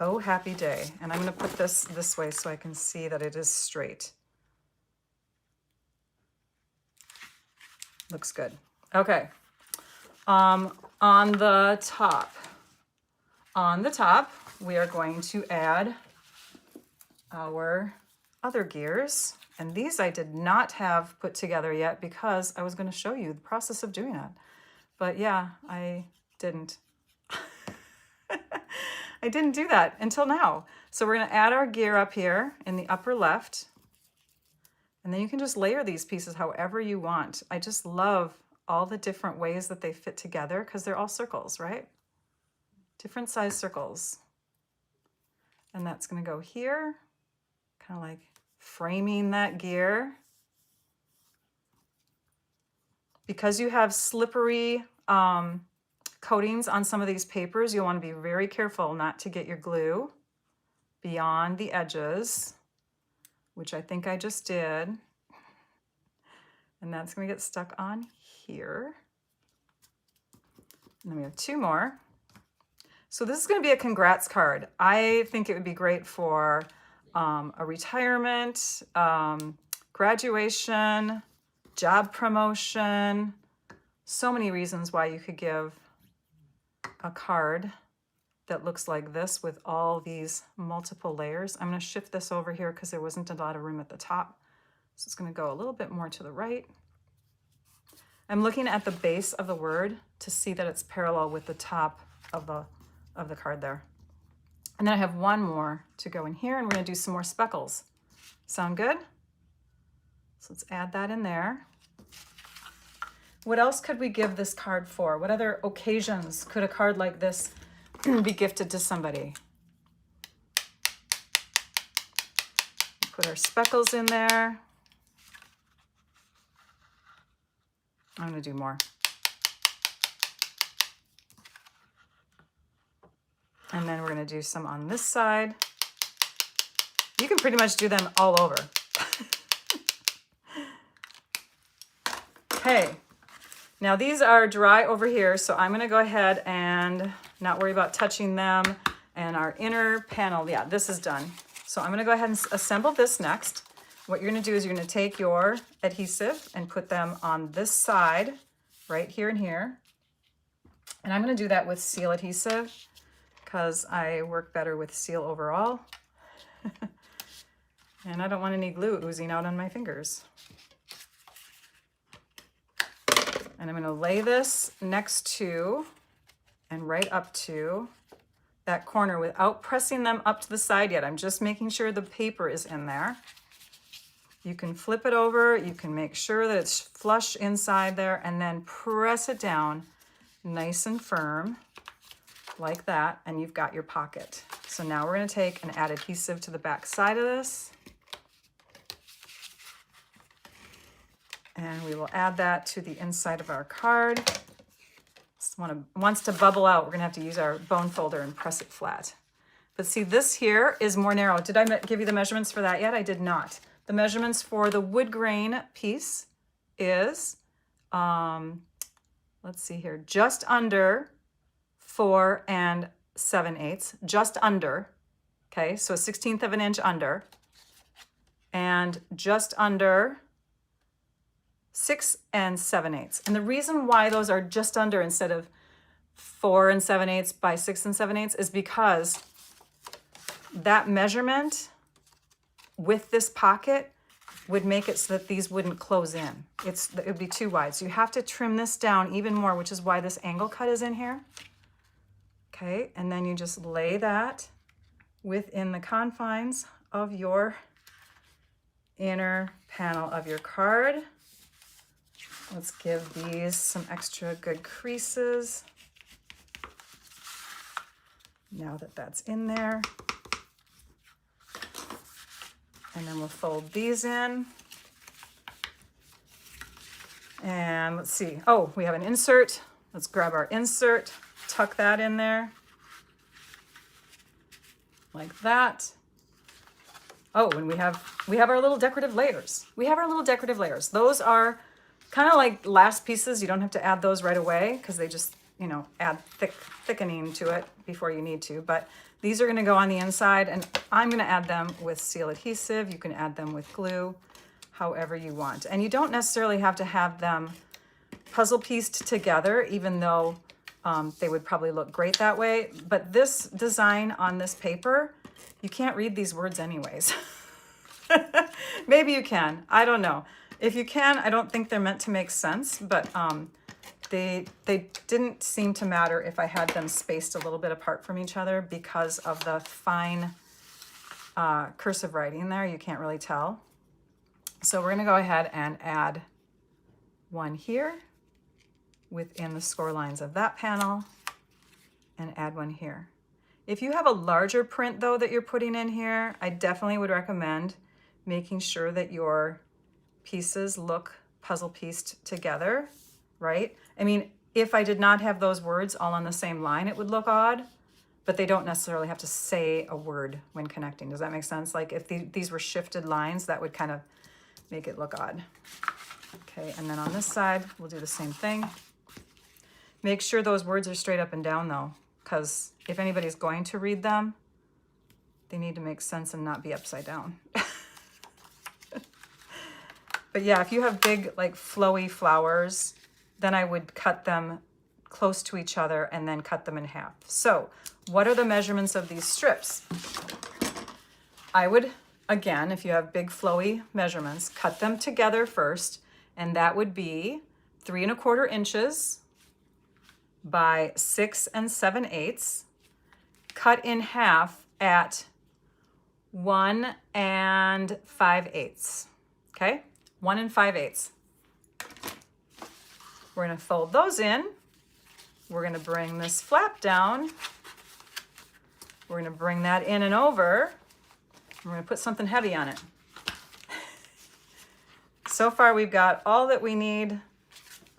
Oh, happy day. And I'm going to put this way so I can see that it is straight. Looks good. Okay. On the top, we are going to add our other gears. And these I did not have put together yet because I was going to show you the process of doing that. But yeah, I didn't. I didn't do that until now. So we're going to add our gear up here in the upper left. And then you can just layer these pieces however you want. I just love all the different ways that they fit together because they're all circles, right? Different size circles. And that's going to go here, kind of like framing that gear. Because you have slippery coatings on some of these papers, you'll want to be very careful not to get your glue beyond the edges, which I think I just did. And that's going to get stuck on here. And then we have two more. So this is going to be a congrats card. I think it would be great for a retirement, graduation, job promotion. So many reasons why you could give a card that looks like this with all these multiple layers. I'm going to shift this over here because there wasn't a lot of room at the top. So it's going to go a little bit more to the right. I'm looking at the base of the word to see that it's parallel with the top of the card there. And then I have one more to go in here, and we're going to do some more speckles. Sound good? So let's add that in there. What else could we give this card for? What other occasions could a card like this be gifted to somebody? Put our speckles in there. I'm going to do more. And then we're going to do some on this side. You can pretty much do them all over. Okay. Now these are dry over here, so I'm going to go ahead and not worry about touching them. And our inner panel, yeah, this is done. So I'm going to go ahead and assemble this next. What you're going to do is you're going to take your adhesive and put them on this side, right here and here. And I'm going to do that with seal adhesive because I work better with seal overall. And I don't want any glue oozing out on my fingers. And I'm going to lay this next to and right up to that corner without pressing them up to the side yet. I'm just making sure the paper is in there. You can flip it over. You can make sure that it's flush inside there and then press it down nice and firm like that. And you've got your pocket. So now we're going to take and add adhesive to the back side of this. And we will add that to the inside of our card. Wants to bubble out, we're going to have to use our bone folder and press it flat. But see, this here is more narrow. Did I give you the measurements for that yet? I did not. The measurements for the wood grain piece is, let's see here, just under 4 7/8, just under, okay, so a 1/16 of an inch under, and just under 6 7/8. And the reason why those are just under instead of 4 7/8 by 6 7/8 is because that measurement with this pocket would make it so that these wouldn't close in. It would be too wide. So you have to trim this down even more, which is why this angle cut is in here. Okay, and then you just lay that within the confines of your inner panel of your card. Let's give these some extra good creases. Now that that's in there. And then we'll fold these in. And let's see. Oh, we have an insert. Let's grab our insert, tuck that in there. Like that. Oh, and we have our little decorative layers. We have our little decorative layers. Those are kind of like last pieces. You don't have to add those right away because they just you know, add thickening to it before you need to. But these are going to go on the inside, and I'm going to add them with seal adhesive. You can add them with glue, however you want. And you don't necessarily have to have them puzzle pieced together, even though they would probably look great that way. But this design on this paper, you can't read these words anyways. Maybe you can, I don't know. If you can, I don't think they're meant to make sense, but they didn't seem to matter if I had them spaced a little bit apart from each other because of the fine cursive writing there. You can't really tell. So we're gonna go ahead and add one here within the score lines of that panel and add one here. If you have a larger print though that you're putting in here, I definitely would recommend making sure that your pieces look puzzle pieced together, right? I mean, if I did not have those words all on the same line, it would look odd, but they don't necessarily have to say a word when connecting. Does that make sense? Like if these were shifted lines, that would kind of make it look odd. Okay, and then on this side, we'll do the same thing. Make sure those words are straight up and down though, because if anybody's going to read them, they need to make sense and not be upside down. But yeah, if you have big, like flowy flowers, then I would cut them close to each other and then cut them in half. So what are the measurements of these strips? I would, again, if you have big flowy measurements, cut them together first, and that would be 3 1/4 inches by 6 7/8, cut in half at 1 5/8. Okay, 1 5/8. We're going to fold those in. We're going to bring this flap down. We're going to bring that in and over. We're going to put something heavy on it. So far, we've got all that we need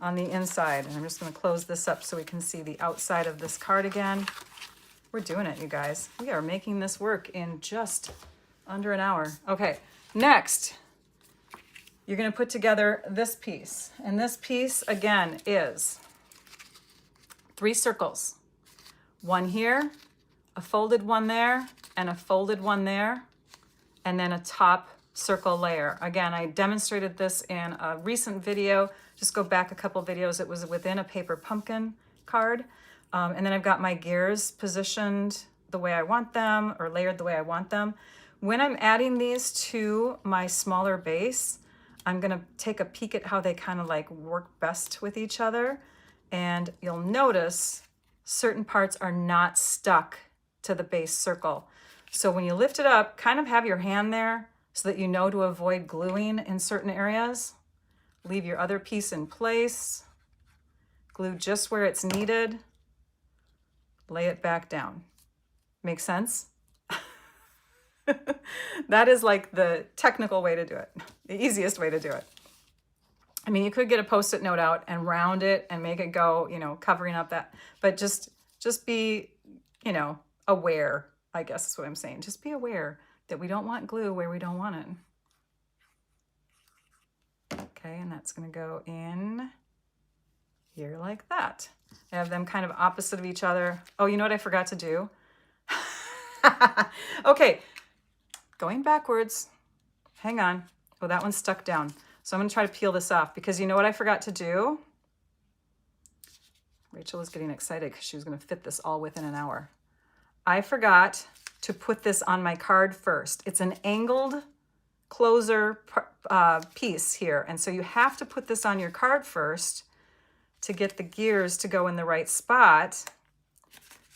on the inside. And I'm just going to close this up so we can see the outside of this cardigan. We're doing it, you guys. We are making this work in just under an hour. Okay, next, you're going to put together this piece. And this piece, again, is 3 circles. One here, a folded one there, and a folded one there, and then a top circle layer. Again, I demonstrated this in a recent video. Just go back a couple videos. It was within a paper pumpkin card. And then I've got my gears positioned the way I want them, or layered the way I want them. When I'm adding these to my smaller base, I'm gonna take a peek at how they kind of like work best with each other. And you'll notice certain parts are not stuck to the base circle. So when you lift it up, kind of have your hand there so that you know to avoid gluing in certain areas. Leave your other piece in place. Glue just where it's needed. Lay it back down. Make sense? That is like the technical way to do it, the easiest way to do it. I mean, you could get a Post-it note out and round it and make it go, you know, covering up that, but just be, you know, aware, I guess is what I'm saying. Just be aware that we don't want glue where we don't want it. Okay, and that's gonna go in here like that. I have them kind of opposite of each other. Oh, you know what I forgot to do? Okay, going backwards. Hang on. Oh, that one's stuck down. So I'm gonna try to peel this off because you know what I forgot to do? Rachel was getting excited because she was gonna fit this all within an hour. I forgot to put this on my card first. It's an angled closer piece here. And so you have to put this on your card first to get the gears to go in the right spot.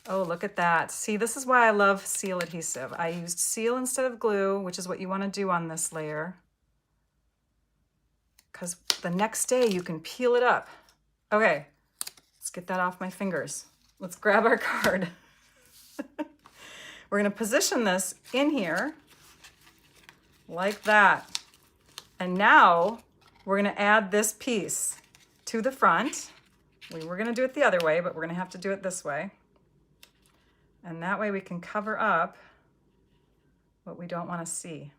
Oh, look at that. See, this is why I love seal adhesive. I used seal instead of glue, which is what you want to do on this layer, because the next day you can peel it up. Okay, let's get that off my fingers. Let's grab our card. We're going to position this in here like that. And now we're going to add this piece to the front. We were going to do it the other way, but we're going to have to do it this way. And that way we can cover up what we don't want to see.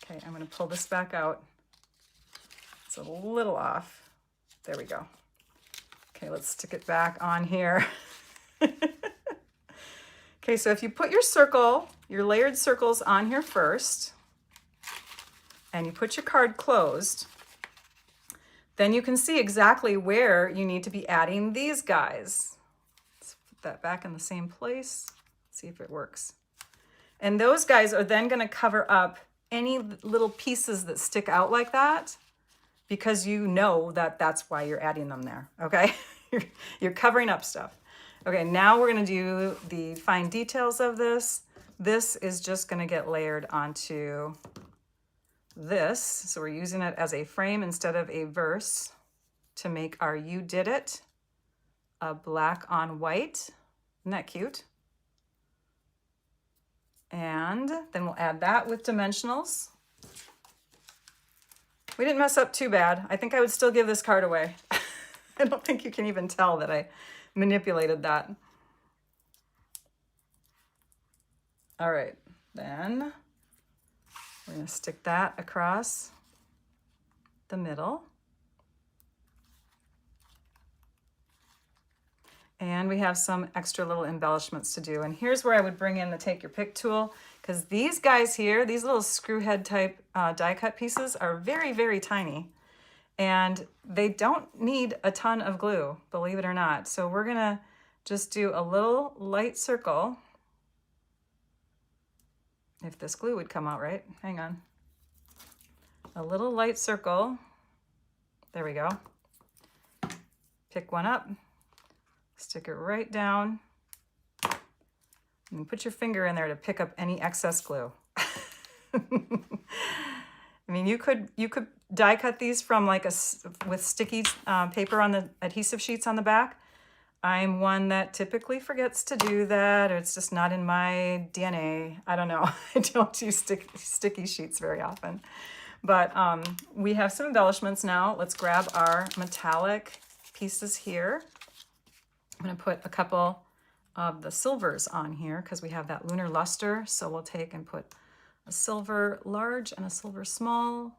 Okay, I'm going to pull this back out. It's a little off. There we go. Okay, let's stick it back on here. Okay, so if you put your circle, your layered circles on here first, and you put your card closed, then you can see exactly where you need to be adding these guys. Let's put that back in the same place, see if it works. And those guys are then gonna cover up any little pieces that stick out like that, because you know that that's why you're adding them there, okay? You're covering up stuff. Okay, now we're gonna do the fine details of this. This is just gonna get layered onto this. So we're using it as a frame instead of a verse to make our "You Did It" a black on white. Isn't that cute? And then we'll add that with dimensionals. We didn't mess up too bad. I think I would still give this card away. I don't think you can even tell that I manipulated that. All right, then we're gonna stick that across the middle. And we have some extra little embellishments to do. And here's where I would bring in the take your pick tool, because these guys here, these little screw head type die cut pieces are very, very tiny. And they don't need a ton of glue, believe it or not. So we're gonna just do a little light circle. If this glue would come out right, hang on. A little light circle. There we go. Pick one up, stick it right down, and put your finger in there to pick up any excess glue. I mean, you could die cut these from like with sticky paper on the adhesive sheets on the back. I'm one that typically forgets to do that, or it's just not in my DNA. I don't know. I don't use sticky sheets very often. But we have some embellishments now. Let's grab our metallic pieces here. I'm gonna put a couple of the silvers on here because we have that lunar luster. So we'll take and put a silver large and a silver small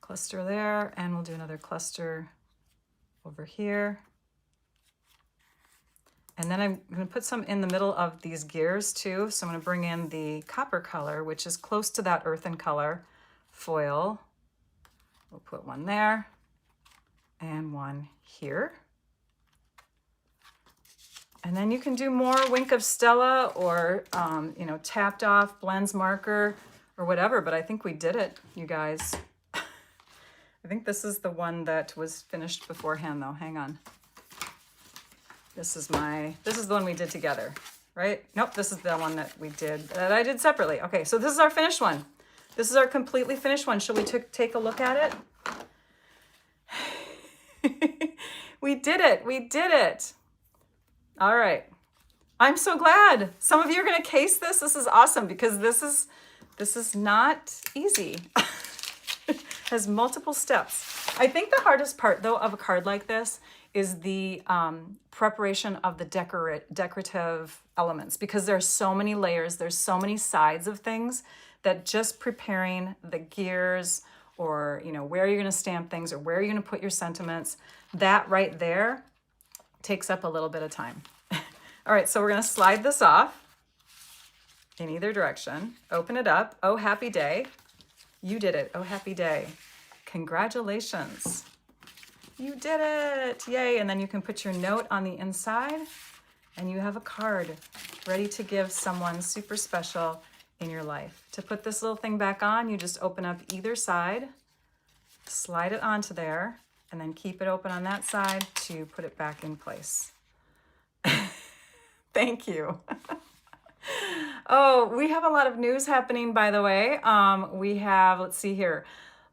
cluster there, and we'll do another cluster over here. And then I'm gonna put some in the middle of these gears too. So I'm gonna bring in the copper color, which is close to that earthen color foil. We'll put one there and one here. And then you can do more Wink of Stella or, you know, tapped off blends marker or whatever, but I think we did it, you guys. I think this is the one that was finished beforehand though, hang on. This is the one we did together, right? Nope, this is the one that I did separately. Okay, so this is our finished one. This is our completely finished one. Shall we take a look at it? We did it, we did it. All right, I'm so glad. Some of you are gonna case this. This is awesome because this is not easy. It has multiple steps. I think the hardest part though of a card like this is the preparation of the decorative elements, because there's so many layers, there's so many sides of things that just preparing the gears or, you know, where you're gonna stamp things or where you're gonna put your sentiments, that right there takes up a little bit of time. All right, so we're gonna slide this off in either direction, open it up. Oh, happy day. You did it, oh, happy day. Congratulations. You did it, yay. And then you can put your note on the inside and you have a card ready to give someone super special in your life. To put this little thing back on, you just open up either side, slide it onto there, and then keep it open on that side to put it back in place. Thank you. Oh, we have a lot of news happening, by the way. We have, let's see here,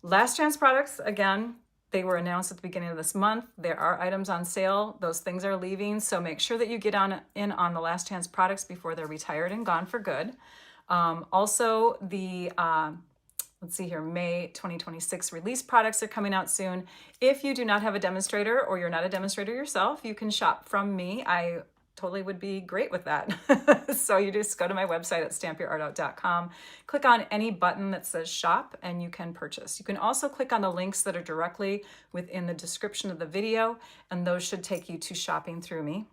Last Chance products, again, they were announced at the beginning of this month. There are items on sale. Those things are leaving. So make sure that you get in on the Last Chance products before they're retired and gone for good. Also, the let's see here, May 2026 release products are coming out soon. If you do not have a demonstrator or you're not a demonstrator yourself, you can shop from me. I totally would be great with that. So you just go to my website at stampyourartout.com, click on any button that says shop, and you can purchase. You can also click on the links that are directly within the description of the video, and those should take you to shopping through me.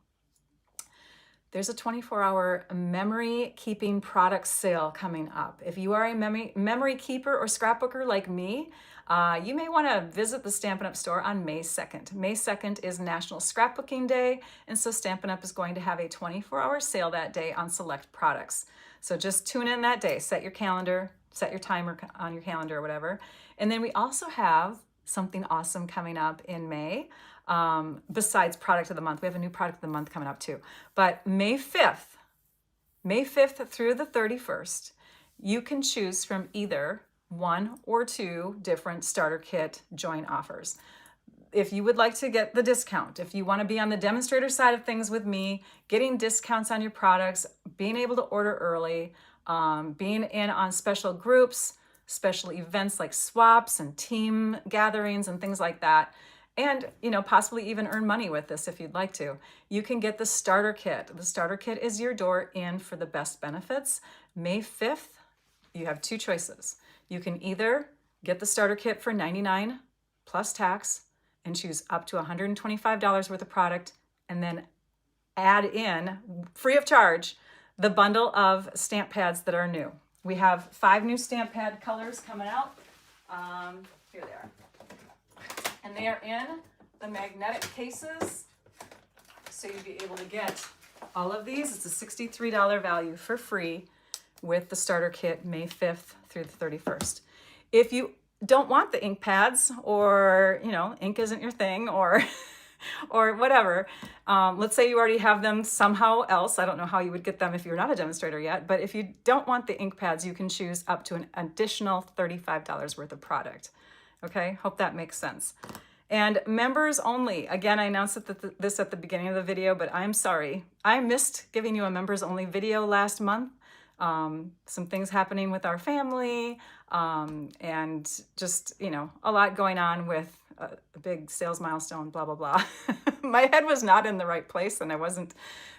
There's a 24-hour memory keeping product sale coming up. If you are a memory keeper or scrapbooker like me, you may want to visit the Stampin' Up! Store on May 2nd. May 2nd is National Scrapbooking Day, and so Stampin' Up! Is going to have a 24-hour sale that day on select products. So just tune in that day, set your calendar, set your timer on your calendar or whatever. And then we also have something awesome coming up in May. Besides product of the month, we have a new product of the month coming up too. But May 5th through the 31st, you can choose from either 1 or 2 different starter kit join offers. If you would like to get the discount, if you want to be on the demonstrator side of things with me, getting discounts on your products, being able to order early, being in on special groups, special events like swaps and team gatherings and things like that, and possibly even earn money with this if you'd like to, you can get the starter kit. The starter kit is your door in for the best benefits. May 5th, you have 2 choices. You can either get the starter kit for $99 plus tax and choose up to $125 worth of product, and then add in, free of charge, the bundle of stamp pads that are new. We have 5 new stamp pad colors coming out. Here they are. And they are in the magnetic cases. So you'll be able to get all of these. It's a $63 value for free with the starter kit May 5th through the 31st. If you don't want the ink pads, or ink isn't your thing, or or whatever, let's say you already have them somehow else. I don't know how you would get them if you're not a demonstrator yet, but if you don't want the ink pads, you can choose up to an additional $35 worth of product. Okay, hope that makes sense. And members only. Again, I announced this at the beginning of the video, but I'm sorry. I missed giving you a members only video last month. Some things happening with our family, and just, a lot going on with a big sales milestone, blah, blah, blah. My head was not in the right place, and I wasn't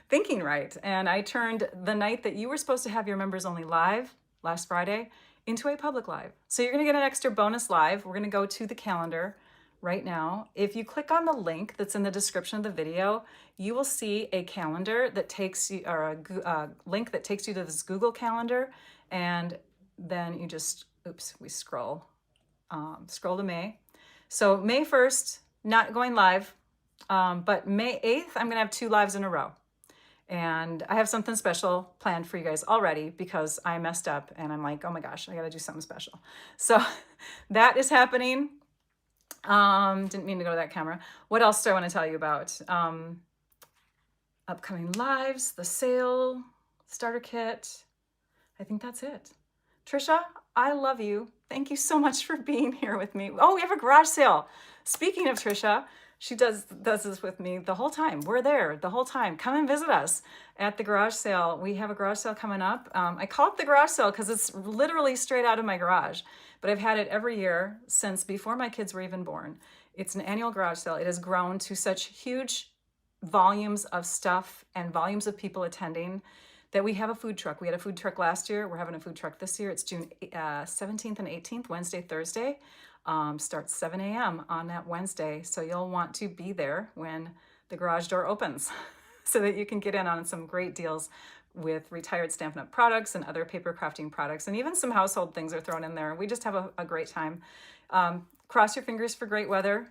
thinking right. And I turned the night that you were supposed to have your members only live last Friday into a public live. So you're going to get an extra bonus live. We're going to go to the calendar right now. If you click on the link that's in the description of the video, you will see a calendar that takes you, or a link that takes you to this Google Calendar, and then you just, we scroll to May. So May 1st, not going live, but May 8th, I'm going to have 2 lives in a row. And I have something special planned for you guys already, because I messed up and I'm like, oh my gosh, I got to do something special. So that is happening. Didn't mean to go to that camera. What else do I want to tell you about? Upcoming lives, the sale, starter kit. I think that's it. Trisha, I love you. Thank you so much for being here with me. Oh, we have a garage sale. Speaking of Trisha, she does this with me the whole time. We're there the whole time. Come and visit us at the garage sale. We have a garage sale coming up. I call it the garage sale because it's literally straight out of my garage, but I've had it every year since before my kids were even born. It's an annual garage sale. It has grown to such huge volumes of stuff and volumes of people attending that we have a food truck. We had a food truck last year. We're having a food truck this year. It's June 17th and 18th, Wednesday, Thursday. Starts 7 a.m. on that Wednesday. So you'll want to be there when the garage door opens so that you can get in on some great deals with retired Stampin' Up! Products and other paper crafting products, and even some household things are thrown in there. We just have a great time. Cross your fingers for great weather,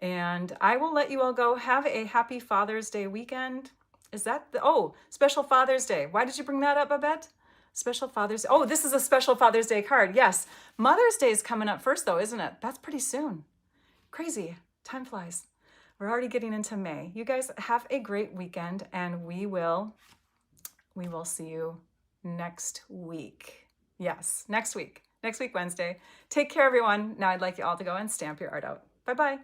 and I will let you all go. Have a happy Father's Day weekend. Is that special Father's Day? Why did you bring that up, Babette? Special Father's Day. Oh, this is a special Father's Day card. Yes. Mother's Day is coming up first, though, isn't it? That's pretty soon. Crazy. Time flies. We're already getting into May. You guys have a great weekend, and we will see you next week. Yes, next week. Next week, Wednesday. Take care, everyone. Now I'd like you all to go and stamp your art out. Bye-bye.